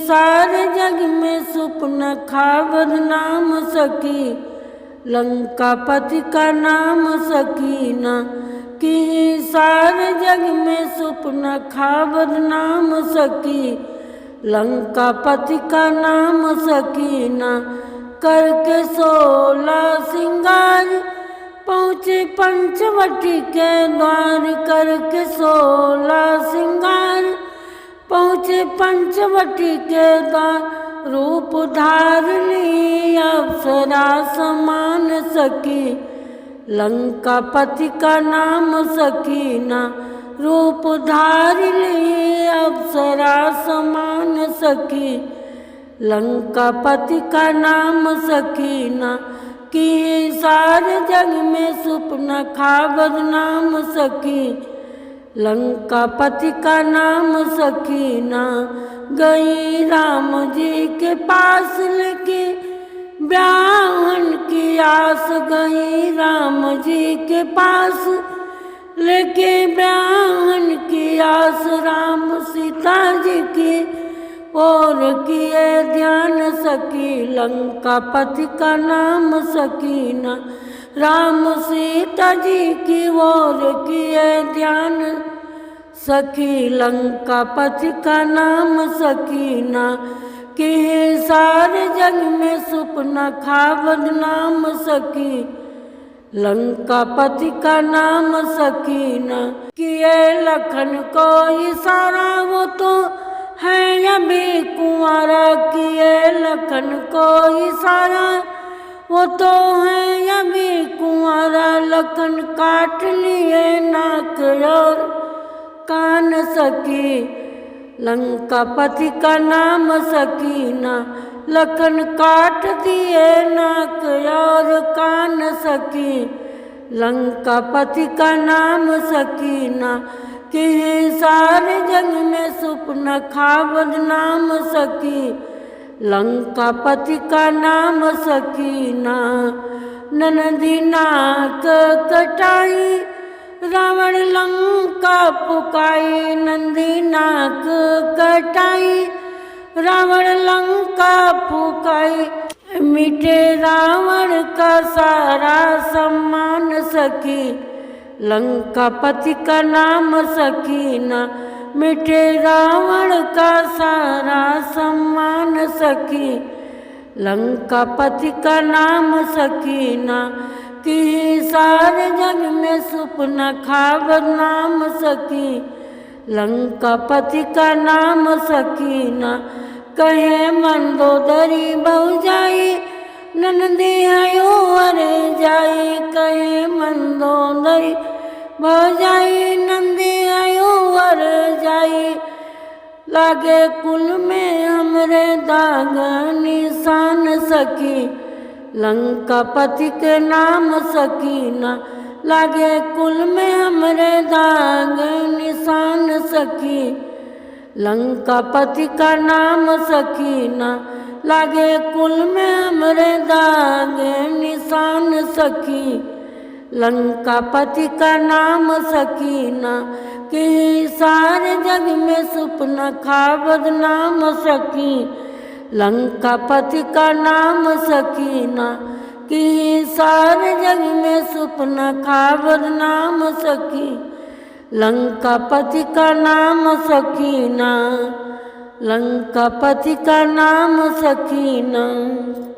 सारे जग में सुपन खा बदनाम सकी, लंकापति का नाम सकीना। कि सारे जग में सुपन खा बदनाम सकी, लंकापति का नाम सकीना। करके 16 सिंगार पहुँचे पंचवटी के द्वार, करके 16 सिंगार पहुँचे पंचवटी के द्वार। रूप धारनी अप्सरा समान सकी, लंकापति का नाम सकीना। रूप धारनी अप्सरा समान सकी, लंकापति का नाम सकीना। कि सारे जग में सुपन खा बदनाम सकी, लंकापति का नाम सकीना। गई राम जी के पास लेके ब्याहन की आस, गई राम जी के पास लेके ब्याहन की आस। राम सीता जी की और किए ध्यान सकी, लंकापति का नाम सकीना। राम सीता जी की ओर किए ध्यान सखी, लंकापति का नाम सकीना। कि सारे जग में सुपन खा बदनाम सकी, लंकापति का नाम सकीना। किए लखन को इशारा वो तो है अभी कुंवारा, किए लखन को इशारा वो तो है अभी कुंवारा। लखन काट लिए नाक और कान सकी, लंकापति का नाम सकीना। लखन काट दिए नाक और कान सकी, लंकापति का नाम सकीना। कि सारे जग में सुपन खा बदनाम सकी, लंकापति का नाम सकीना। ननदी नाक कटाई रावण लंका पुकाई, नंदी नाक कटाई रावण लंका फुकाई। मिटे रावण का सारा सम्मान सकी, लंकापति का नाम सकीना। मिटे रावण का सारा सम्मान सकी, लंकापति का नाम सकीना। कि सारे जग में सुपन खा बदनाम सकी, लंकापति का नाम सकीना। कहे मंदोदरी बहु जाई, ननदी आयो अरे जाई। कहे मंदोदरी बहु जाई, नंदी आयो अरे जाई। लागे कुल में हमरे दाग निशान सकी, लंकापति के नाम सकीना। लागे कुल में हमरे दाग निशान सकी, लंकापति का नाम सकीना। लागे कुल में हमरे दाग निशान सकी, लंकापति का नाम सकीना। कि सारे जग में सुपन खा बदनाम सकी, लंकापति का नाम सकीना। कि सारे जग में सुपन खा बदनाम सकी, लंकापति का नाम सकीना, लंकापति का नाम सकीना।